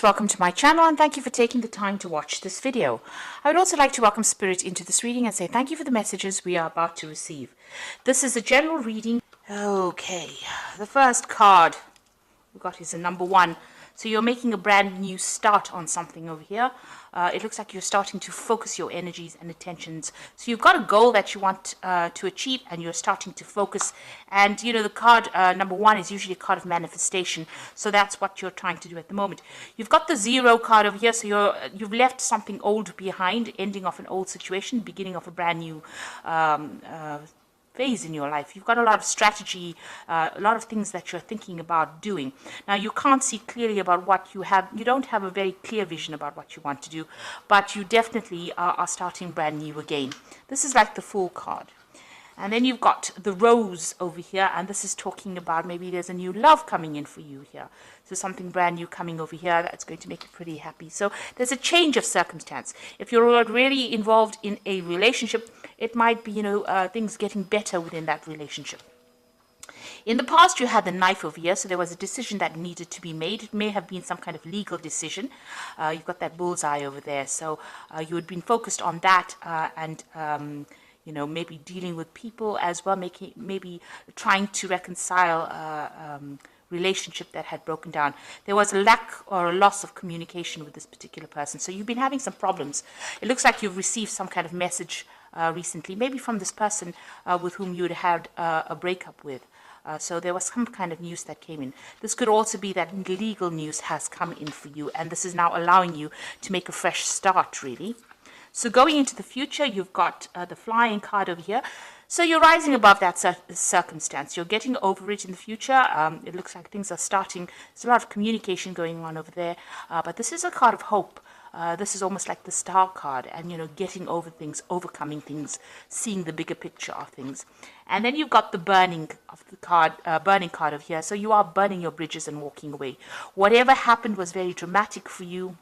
Welcome to my channel and thank you for taking the time to watch this video. I would also like to welcome Spirit into this reading and say thank you for the messages we are about to receive. This is a general reading. Okay, the first card we got is a number 1. So you're making a brand new start on something over here. It looks like you're starting to focus your energies and attentions. So you've got a goal that you want to achieve and you're starting to focus. And you know, the card number 1 is usually a card of manifestation. So that's what you're trying to do at the moment. You've got the 0 card over here. So you've left something old behind, ending off an old situation, beginning of a brand new phase in your life. You've got a lot of strategy, a lot of things that you're thinking about doing. Now you can't see clearly about what you have. You don't have a very clear vision about what you want to do, but you definitely are starting brand new again. This is like the Fool card. And then you've got the Rose over here, and this is talking about maybe there's a new love coming in for you here. So something brand new coming over here that's going to make you pretty happy. So there's a change of circumstance. If you're already involved in a relationship, it might be, things getting better within that relationship. In the past, you had the Knife over here, so there was a decision that needed to be made. It may have been some kind of legal decision. You've got that bullseye over there, so you had been focused on that and maybe dealing with people as well, maybe trying to reconcile relationship that had broken down. There was a lack or a loss of communication with this particular person. So you've been having some problems. It looks like you've received some kind of message recently, maybe from this person with whom you'd had a breakup with. So there was some kind of news that came in. This could also be that legal news has come in for you, and this is now allowing you to make a fresh start, really. So going into the future, you've got the Flying card over here. So you're rising above that circumstance. You're getting over it in the future. It looks like things are starting. There's a lot of communication going on over there. But this is a card of hope. This is almost like the Star card, and getting over things, overcoming things, seeing the bigger picture of things. And then you've got the burning card over here. So you are burning your bridges and walking away. Whatever happened was very dramatic for you.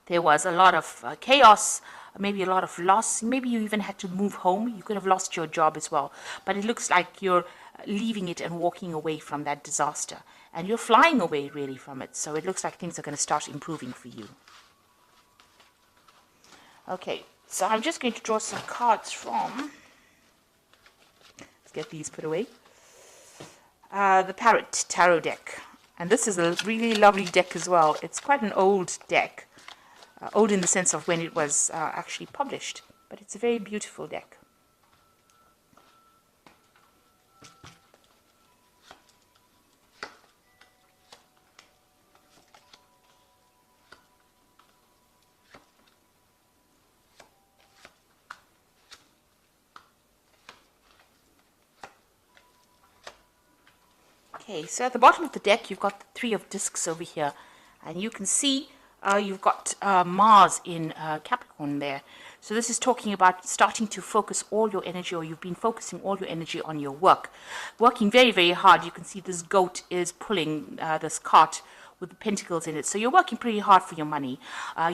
There was a lot of chaos, maybe a lot of loss. Maybe you even had to move home. You could have lost your job as well. But it looks like you're leaving it and walking away from that disaster. And you're flying away, really, from it. So it looks like things are going to start improving for you. Okay, so I'm just going to draw some cards from... Let's get these put away. The Parrot Tarot deck. And this is a really lovely deck as well. It's quite an old deck. Old in the sense of when it was actually published, but it's a very beautiful deck. Okay, so at the bottom of the deck, you've got the 3 of Discs over here, and you can see you've got Mars in Capricorn there. So this is talking about starting to focus all your energy, or you've been focusing all your energy on your work. Working very, very hard. You can see this goat is pulling this cart with the pentacles in it. So you're working pretty hard for your money.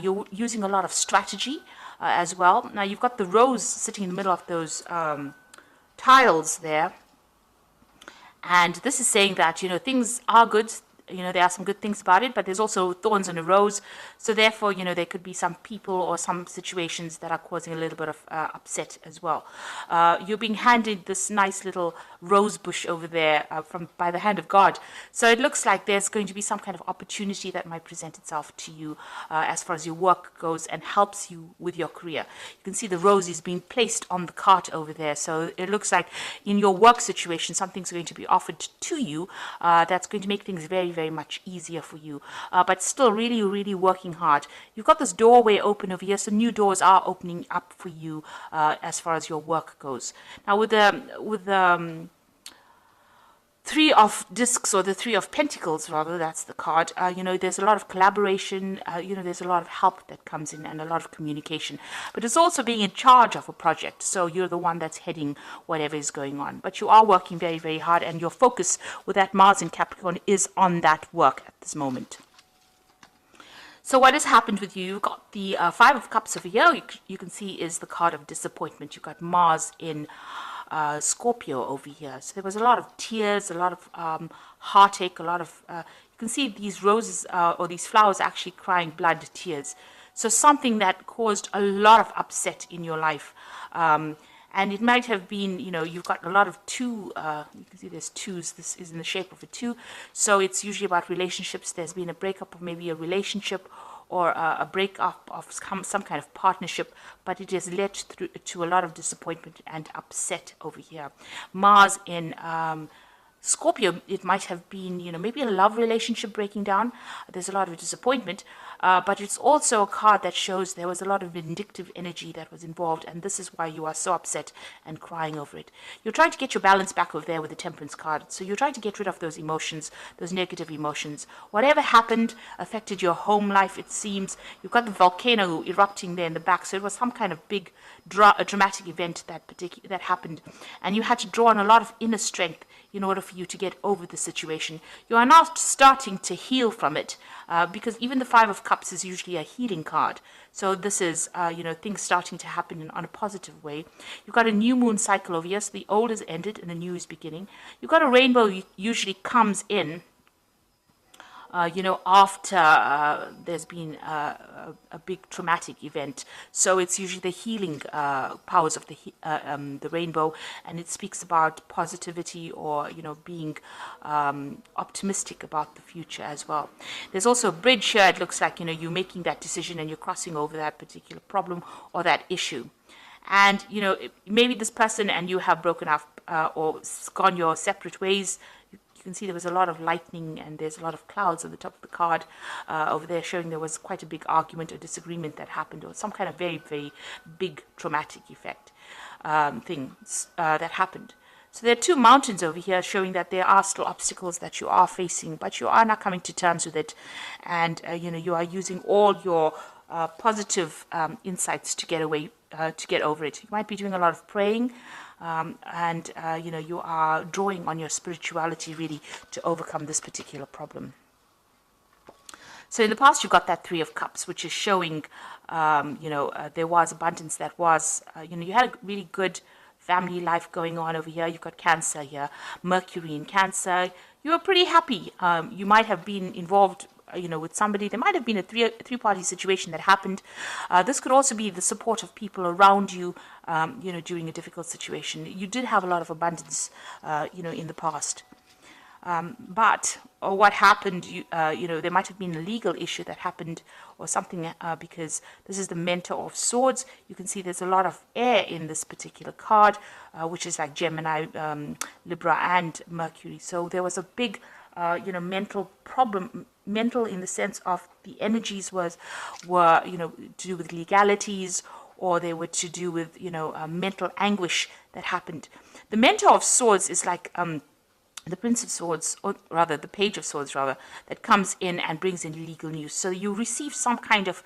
You're using a lot of strategy as well. Now you've got the Rose sitting in the middle of those tiles there. And this is saying that, things are good. There are some good things about it, but there's also thorns in a rose. So therefore, there could be some people or some situations that are causing a little bit of upset as well. You're being handed this nice little rose bush over there by the hand of God. So it looks like there's going to be some kind of opportunity that might present itself to you as far as your work goes and helps you with your career. You can see the rose is being placed on the cart over there. So it looks like in your work situation, something's going to be offered to you that's going to make things very, very much easier for you, but still really, really working hard. You've got this doorway open over here, so new doors are opening up for you as far as your work goes. Now with the 3 of Discs, or the 3 of Pentacles rather, that's the card, there's a lot of collaboration, there's a lot of help that comes in and a lot of communication, but it's also being in charge of a project. So you're the one that's heading whatever is going on, but you are working very, very hard, and your focus with that Mars in Capricorn is on that work at this moment. So what has happened with you? You've got the 5 of Cups over here. You can see is the card of disappointment. You've got Mars in Scorpio over here. So there was a lot of tears, a lot of heartache, a lot of you can see these roses or these flowers actually crying blood tears. So something that caused a lot of upset in your life. And it might have been, you've got a lot of two, you can see there's twos, this is in the shape of a two. So it's usually about relationships. There's been a breakup of maybe a relationship or a breakup of some kind of partnership, but it has led to a lot of disappointment and upset over here. Mars in Scorpio, it might have been, maybe a love relationship breaking down. There's a lot of disappointment, but it's also a card that shows there was a lot of vindictive energy that was involved, and this is why you are so upset and crying over it. You're trying to get your balance back over there with the Temperance card, so you're trying to get rid of those emotions, those negative emotions. Whatever happened affected your home life, it seems. You've got the volcano erupting there in the back, so it was some kind of big dramatic event that happened, and you had to draw on a lot of inner strength in order for you to get over the situation. You are now starting to heal from it, because even the Five of Cups is usually a healing card. So this is, things starting to happen on a positive way. You've got a new moon cycle over here, so the old is ended and the new is beginning. You've got a rainbow usually comes in after there's been a big traumatic event. So it's usually the healing powers of the rainbow, and it speaks about positivity or, being optimistic about the future as well. There's also a bridge here. It looks like, you're making that decision and you're crossing over that particular problem or that issue. And, maybe this person and you have broken up or gone your separate ways. You can see there was a lot of lightning and there's a lot of clouds at the top of the card over there, showing there was quite a big argument or disagreement that happened, or some kind of very, very big traumatic effect things that happened. So there are two mountains over here showing that there are still obstacles that you are facing, but you are not coming to terms with it. And, you are using all your positive insights to get over it. You might be doing a lot of praying. You are drawing on your spirituality really to overcome this particular problem. So in the past, you've got that Three of Cups, which is showing, there was abundance that was, you had a really good family life going on over here. You've got Cancer here, Mercury in Cancer. You were pretty happy. You might have been involved with somebody. There might have been a three-party situation that happened. This could also be the support of people around you, during a difficult situation. You did have a lot of abundance, in the past. But what happened, there might have been a legal issue that happened or something, because this is the Mentor of Swords. You can see there's a lot of air in this particular card, which is like Gemini, Libra, and Mercury. So there was a big mental problem, mental in the sense of the energies were to do with legalities, or they were to do with mental anguish that happened. The Mentor of Swords is like the Prince of Swords, or rather the Page of Swords, that comes in and brings in legal news. So you receive some kind of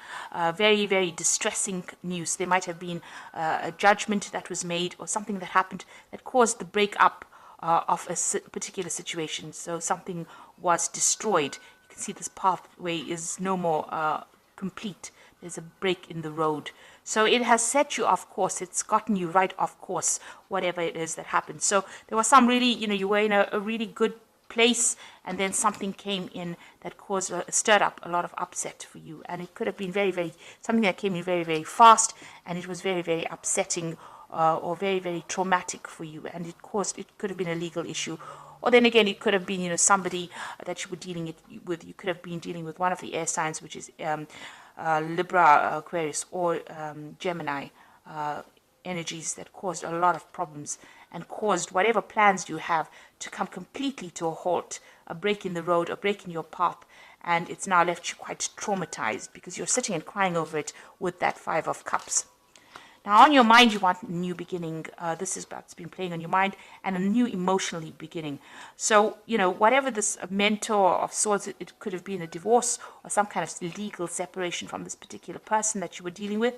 very, very distressing news. There might have been a judgment that was made or something that happened that caused the breakup of a particular situation. So something was destroyed. You can see this pathway is no more complete. There's a break in the road. So it has set you off course. It's gotten you right off course, whatever it is that happened. So there was some really, you were in a really good place, and then something came in that stirred up a lot of upset for you. And it could have been something that came in very, very fast, and it was very, very upsetting or very, very traumatic for you. And it could have been a legal issue. Or then again, it could have been, somebody that you were dealing with. You could have been dealing with one of the air signs, which is Libra, Aquarius, or Gemini energies that caused a lot of problems and caused whatever plans you have to come completely to a halt, a break in the road, a break in your path, and it's now left you quite traumatized because you're sitting and crying over it with that Five of Cups. Now, on your mind, you want a new beginning. This is what's been playing on your mind, and a new emotionally beginning. So, whatever this Mentor of Swords, it could have been a divorce or some kind of legal separation from this particular person that you were dealing with.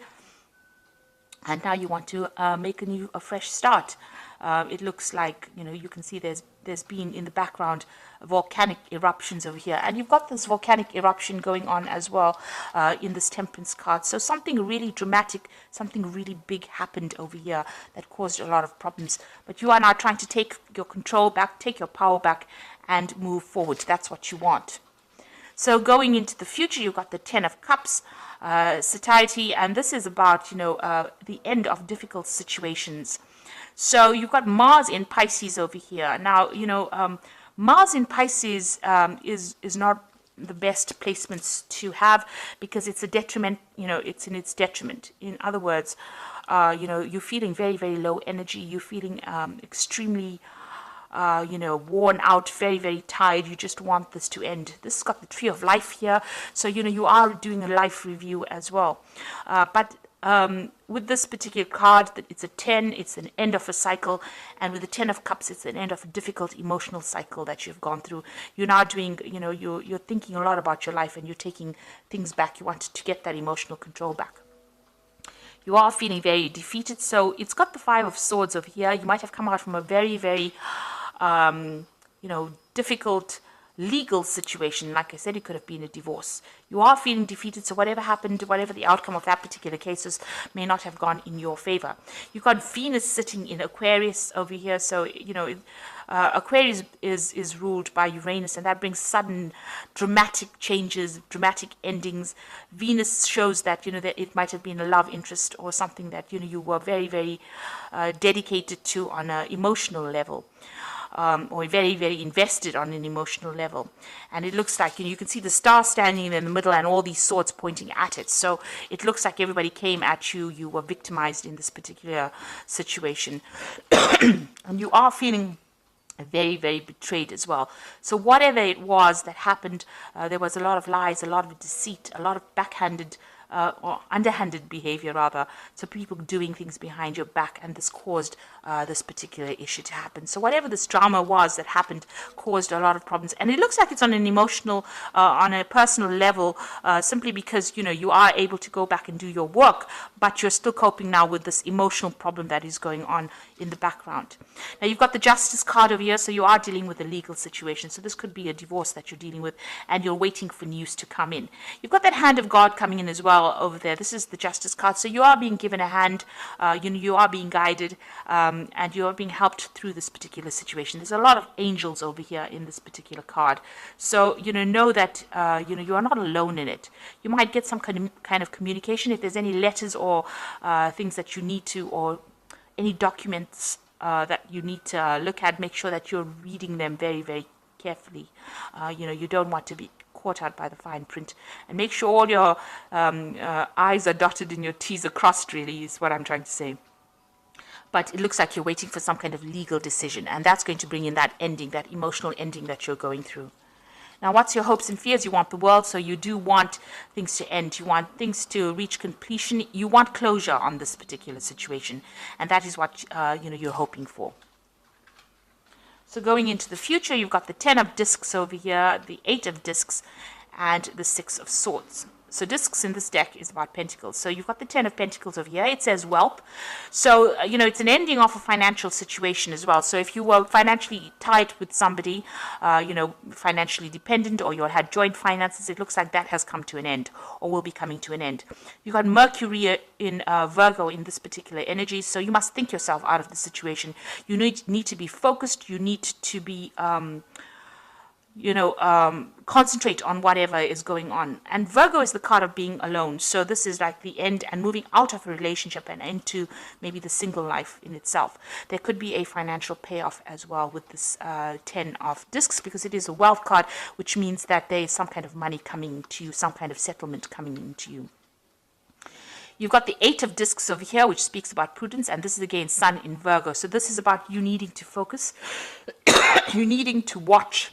And now you want to make a fresh start. It looks like, you can see there's been in the background volcanic eruptions over here. And you've got this volcanic eruption going on as well in this Temperance card. So something really dramatic, something really big happened over here that caused a lot of problems. But you are now trying to take your control back, take your power back, and move forward. That's what you want. So going into the future, you've got the Ten of Cups, satiety, and this is about, the end of difficult situations. So you've got Mars in Pisces over here. Now, Mars in Pisces is not the best placements to have, because it's a detriment, it's in its detriment. In other words, you're feeling very, very low energy. You're feeling extremely worn out, very, very tired. You just want this to end. This has got the Tree of Life here. So, you are doing a life review as well. But with this particular card, it's a 10, it's an end of a cycle. And with the 10 of Cups, it's an end of a difficult emotional cycle that you've gone through. You're now doing, you're thinking a lot about your life, and you're taking things back. You want to get that emotional control back. You are feeling very defeated. So it's got the Five of Swords over here. You might have come out from a very, very difficult legal situation. Like I said, it could have been a divorce. You are feeling defeated, so whatever happened, whatever the outcome of that particular case may not have gone in your favor. You've got Venus sitting in Aquarius over here, so Aquarius is ruled by Uranus, and that brings sudden dramatic changes, dramatic endings. Venus shows that that it might have been a love interest or something that you were very, very dedicated to on an emotional level. Or very, very invested on an emotional level. And it looks like, you can see the star standing in the middle and all these swords pointing at it. So it looks like everybody came at you. You were victimized in this particular situation. And you are feeling very, very betrayed as well. So whatever it was that happened, there was a lot of lies, a lot of deceit, a lot of backhanded or underhanded behavior rather, so people doing things behind your back, and this caused this particular issue to happen. So whatever this drama was that happened caused a lot of problems, and it looks like it's on an emotional, on a personal level, simply because you are able to go back and do your work, but you're still coping now with this emotional problem that is going on in the background. Now you've got the Justice card over here, so you are dealing with a legal situation. So this could be a divorce that you're dealing with, and you're waiting for news to come in. You've got that Hand of God coming in as well over there. This is the Justice card. So you are being given a hand, you are being guided, and you are being helped through this particular situation. There's a lot of angels over here in this particular card. So, know that, you are not alone in it. You might get some kind of communication if there's any letters or things that you need to, or any documents that you need to look at. Make sure that you're reading them very, very carefully. You don't want to be caught out by the fine print, and make sure all your I's are dotted and your T's are crossed, really, is what I'm trying to say. But it looks like you're waiting for some kind of legal decision, and that's going to bring in that ending, that emotional ending that you're going through. Now, what's your hopes and fears? You want the world, so you do want things to end. You want things to reach completion. You want closure on this particular situation, and that is what you're hoping for. So going into the future, you've got the 10 of discs over here, the 8 of discs, and the 6 of swords. So discs in this deck is about pentacles. So you've got the 10 of pentacles over here. It says wealth. So, it's an ending of a financial situation as well. So if you were financially tight with somebody, financially dependent, or you had joint finances, it looks like that has come to an end, or will be coming to an end. You've got Mercury in Virgo in this particular energy. So you must think yourself out of the situation. You need to be focused. You need to be concentrate on whatever is going on. And Virgo is the card of being alone. So this is like the end and moving out of a relationship and into maybe the single life in itself. There could be a financial payoff as well with this 10 of discs, because it is a wealth card, which means that there is some kind of money coming to you, some kind of settlement coming into you. You've got the 8 of discs over here, which speaks about prudence, and this is again Sun in Virgo. So this is about you needing to focus, you needing to watch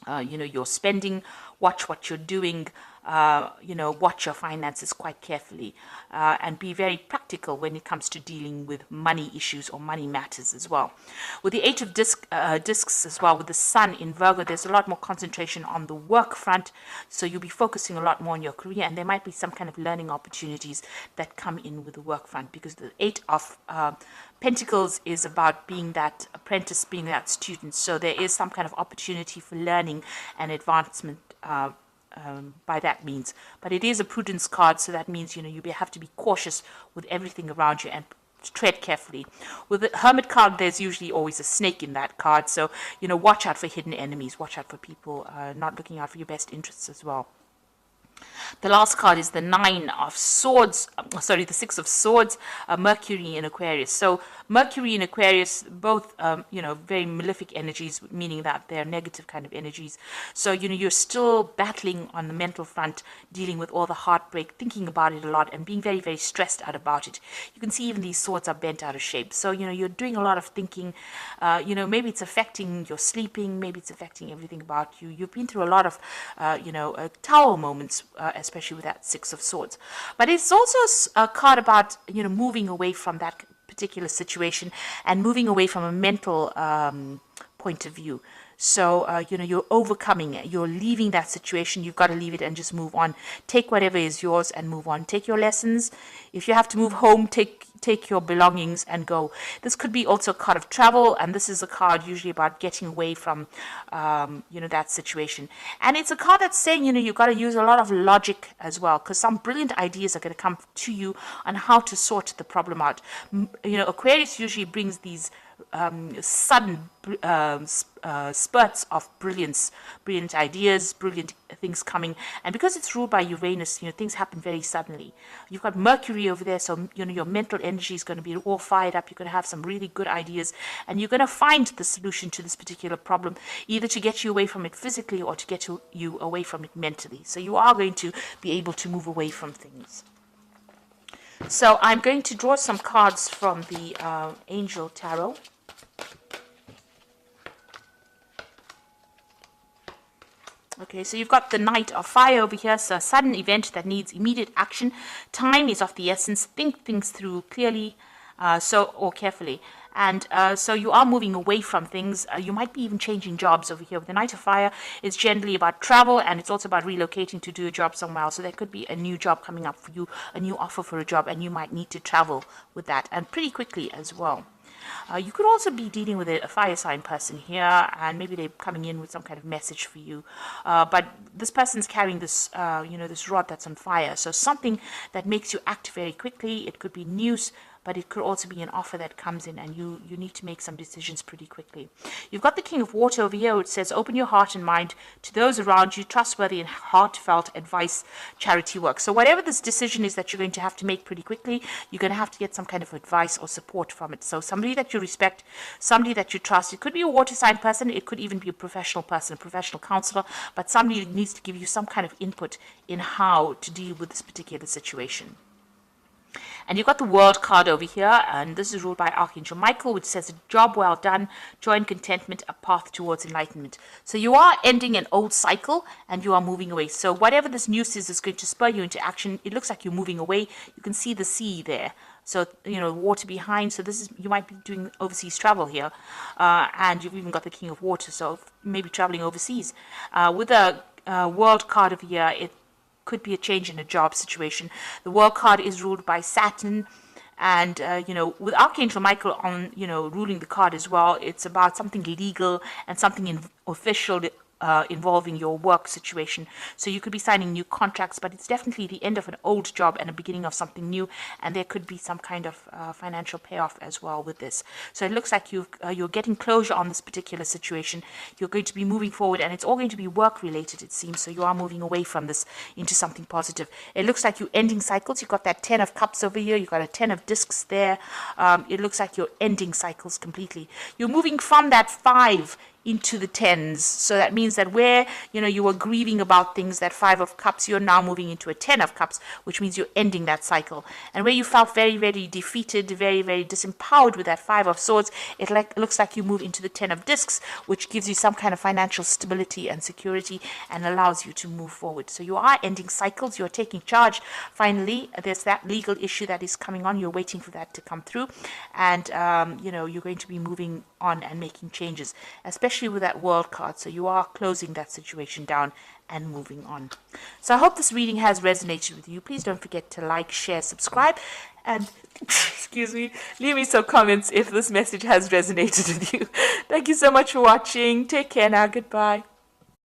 your spending, watch what you're doing, watch your finances quite carefully, and be very practical when it comes to dealing with money issues or money matters as well. With the 8 of discs as well, with the Sun in Virgo, there's a lot more concentration on the work front, so you'll be focusing a lot more on your career, and there might be some kind of learning opportunities that come in with the work front, because the 8 of Pentacles is about being that apprentice, being that student. So there is some kind of opportunity for learning and advancement by that means. But it is a prudence card, so that means you have to be cautious with everything around you and tread carefully. With the Hermit card, there's usually always a snake in that card. So, watch out for hidden enemies. Watch out for people not looking out for your best interests as well. The last card is the Nine of Swords, the Six of Swords, Mercury in Aquarius. So Mercury in Aquarius, both, very malefic energies, meaning that they're negative kind of energies. So, you're still battling on the mental front, dealing with all the heartbreak, thinking about it a lot, and being very, very stressed out about it. You can see even these swords are bent out of shape. So, you're doing a lot of thinking. Maybe it's affecting your sleeping, maybe it's affecting everything about you. You've been through a lot of, tower moments, especially with that Six of Swords. But it's also a card about, moving away from that particular situation and moving away from a mental point of view. So, you're overcoming it. You're leaving that situation. You've got to leave it and just move on. Take whatever is yours and move on. Take your lessons. If you have to move home, take your belongings and go. This could be also a card of travel, and this is a card usually about getting away from, that situation. And it's a card that's saying, you've got to use a lot of logic as well, because some brilliant ideas are going to come to you on how to sort the problem out. Aquarius usually brings these sudden spurts of brilliant ideas, brilliant things coming. And because it's ruled by Uranus, things happen very suddenly. You've got Mercury over there, so your mental energy is going to be all fired up. You're going to have some really good ideas, and you're going to find the solution to this particular problem, either to get you away from it physically or to get you away from it mentally. So you are going to be able to move away from things. So I'm going to draw some cards from the Angel Tarot. Okay, so you've got the Knight of Fire over here, so a sudden event that needs immediate action. Time is of the essence. Think things through clearly or carefully. And so you are moving away from things. You might be even changing jobs over here. With the Knight of Fire, it's generally about travel, and it's also about relocating to do a job somewhere else. So there could be a new job coming up for you, a new offer for a job, and you might need to travel with that, and pretty quickly as well. You could also be dealing with a fire sign person here, and maybe they're coming in with some kind of message for you. But this person's carrying this, this rod that's on fire. So something that makes you act very quickly. It could be news, but it could also be an offer that comes in, and you need to make some decisions pretty quickly. You've got the King of Water over here, which says, open your heart and mind to those around you, trustworthy and heartfelt advice, charity work. So whatever this decision is that you're going to have to make pretty quickly, you're going to have to get some kind of advice or support from it. So somebody that you respect, somebody that you trust. It could be a water sign person, it could even be a professional person, a professional counselor, but somebody needs to give you some kind of input in how to deal with this particular situation. And you've got the World card over here, and this is ruled by Archangel Michael, which says, a job well done, joy and contentment, a path towards enlightenment. So you are ending an old cycle, and you are moving away. So whatever this news is going to spur you into action. It looks like you're moving away. You can see the sea there. So, water behind. So you might be doing overseas travel here. And you've even got the King of Water, so maybe traveling overseas. With the World card over here, it could be a change in a job situation. The World card is ruled by Saturn, and with Archangel Michael on ruling the card as well, it's about something legal and something official involving your work situation. So you could be signing new contracts, but it's definitely the end of an old job and a beginning of something new, and there could be some kind of financial payoff as well with this. So it looks like you're getting closure on this particular situation. You're going to be moving forward, and it's all going to be work related, it seems. So you are moving away from this into something positive. It looks like you're ending cycles. You've got that 10 of Cups over here. You've got a 10 of Discs there. It looks like you're ending cycles completely. You're moving from that 5 into the 10s. So that means that where, you were grieving about things, that 5 of Cups, you're now moving into a 10 of Cups, which means you're ending that cycle. And where you felt very, very defeated, very, very disempowered with that 5 of Swords, it looks like you move into the 10 of Discs, which gives you some kind of financial stability and security and allows you to move forward. So you are ending cycles. You're taking charge. Finally, there's that legal issue that is coming on. You're waiting for that to come through. And, you're going to be moving on and making changes, especially with that World card. So you are closing that situation down and moving on. So I hope this reading has resonated with you. Please don't forget to like, share, subscribe, and excuse me, leave me some comments if this message has resonated with you. Thank you so much for watching. Take care now. Goodbye.